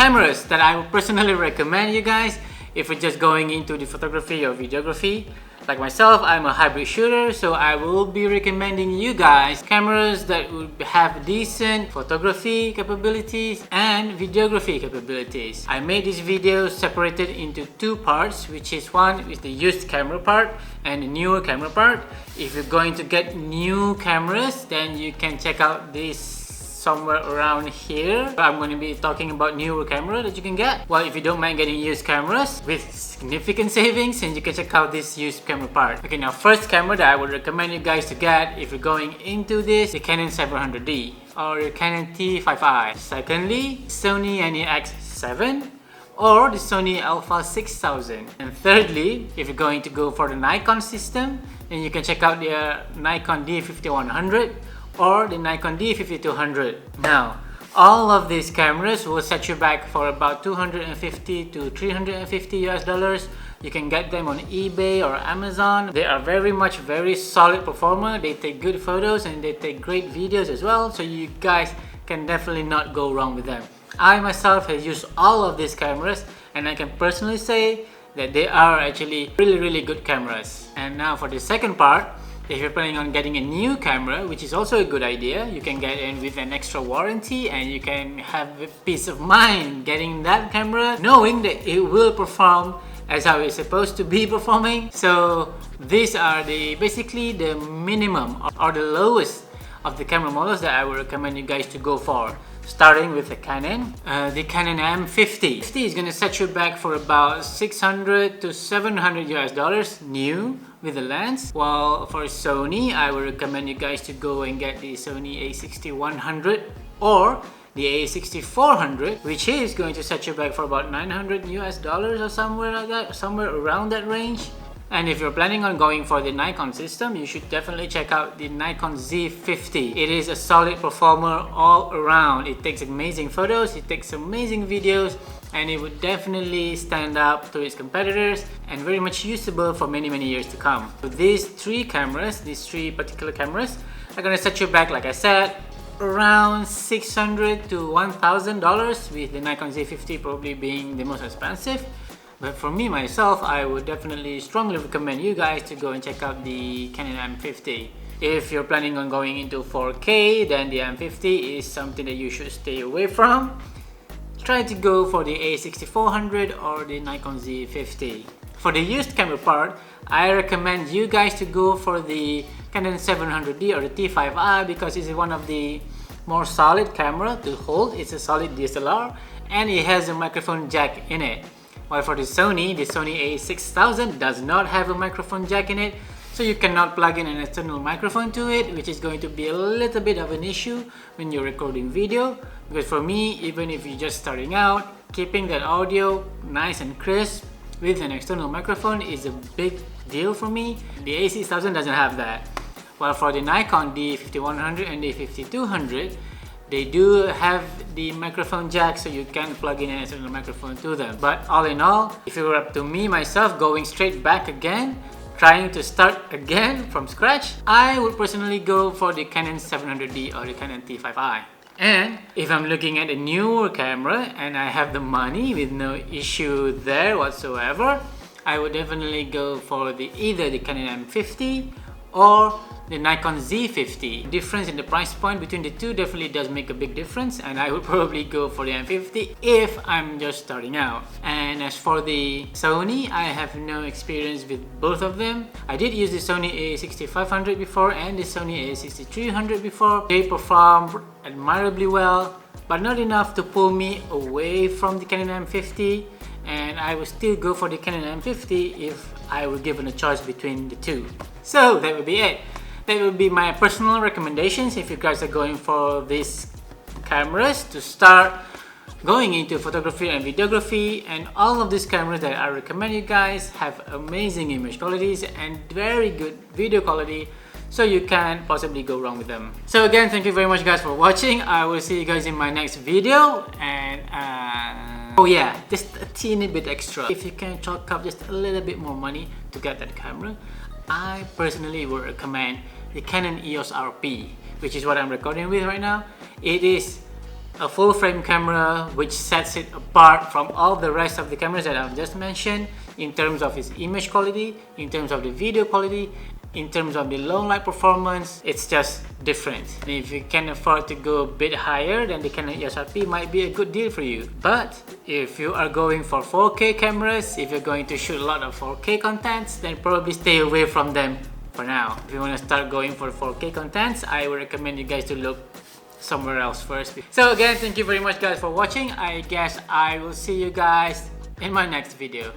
cameras that I would personally recommend you guys if you're just going into the photography or videography. Like myself, I'm a hybrid shooter, so I will be recommending you guys cameras that would have decent photography capabilities and videography capabilities. I made this video separated into two parts, which is one is the used camera part and the newer camera part. If you're going to get new cameras, then you can check out this somewhere around here. I'm going to be talking about newer camera that you can get. Well, if you don't mind getting used cameras with significant savings, then you can check out this used camera part. Okay, now first camera that I would recommend you guys to get if you're going into this, the Canon 700D or the Canon T5i. Secondly, Sony NEX7 or the Sony Alpha 6000. And thirdly, if you're going to go for the Nikon system, then you can check out the Nikon D5100 or the Nikon D5200. Now, all of these cameras will set you back for about $250 to $350 US. You can get them on eBay or Amazon. They are very solid performer. They take good photos and they take great videos as well. So you guys can definitely not go wrong with them. I myself have used all of these cameras and I can personally say that they are actually really good cameras. And now for the second part, if you're planning on getting a new camera, which is also a good idea, you can get in with an extra warranty and you can have a peace of mind getting that camera, knowing that it will perform as how it's supposed to be performing. So these are basically the minimum or the lowest of the camera models that I would recommend you guys to go for. Starting with the Canon M50. 50 is going to set you back for about $600 to $700 US new with the lens. While for Sony, I would recommend you guys to go and get the Sony a6100 or the a6400, which is going to set you back for about $900 US or somewhere like that, somewhere around that range. And if you're planning on going for the Nikon system, you should definitely check out the Nikon Z50. It is a solid performer all around. It takes amazing photos, it takes amazing videos, and it would definitely stand up to its competitors and very much usable for many years to come. So these three particular cameras are going to set you back, like I said, around $600 to $1,000, with the Nikon Z50 probably being the most expensive. But for me myself, I would definitely strongly recommend you guys to go and check out the Canon M50. If you're planning on going into 4K, then the M50 is something that you should stay away from. Try to go for the a6400 or the Nikon Z50. For the used camera part, I recommend you guys to go for the Canon 700D or the T5i because it's one of the more solid camera to hold. It's a solid DSLR and it has a microphone jack in it. While for the Sony a6000 does not have a microphone jack in it, so you cannot plug in an external microphone to it, which is going to be a little bit of an issue when you're recording video. Because for me, even if you're just starting out, keeping that audio nice and crisp with an external microphone is a big deal for me. The a6000 doesn't have that. While for the Nikon D5100 and D5200, they do have the microphone jack, so you can plug in an external microphone to them. But all in all, if it were up to me myself, going straight back again, trying to start again from scratch, I would personally go for the Canon 700D or the Canon T5i. And if I'm looking at a newer camera and I have the money with no issue there whatsoever, I would definitely go for either the Canon M50 or the Nikon Z50. The difference in the price point between the two definitely does make a big difference, and I would probably go for the M50 if I'm just starting out. And as for the Sony, I have no experience with both of them. I did use the Sony a6500 before and the Sony a6300 before. They perform admirably well, but not enough to pull me away from the Canon M50, and I would still go for the Canon M50 if I were given a choice between the two. So that would be it. That would be my personal recommendations if you guys are going for these cameras to start going into photography and videography. And all of these cameras that I recommend you guys have amazing image qualities and very good video quality, so you can't possibly go wrong with them. So again, thank you very much guys for watching. I will see you guys in my next video. And oh yeah, just a teeny bit extra. If you can chalk up just a little bit more money to get that camera, I personally would recommend the Canon EOS RP, which is what I'm recording with right now. It is a full frame camera which sets it apart from all the rest of the cameras that I've just mentioned in terms of its image quality, in terms of the video quality, in terms of the long light performance. It's just different. And if you can afford to go a bit higher, then the Canon EOS-RP might be a good deal for you. But if you are going for 4K cameras, if you're going to shoot a lot of 4K contents, then probably stay away from them for now. If you want to start going for 4K contents, I would recommend you guys to look somewhere else first. So again, thank you very much guys for watching. I guess I will see you guys in my next video.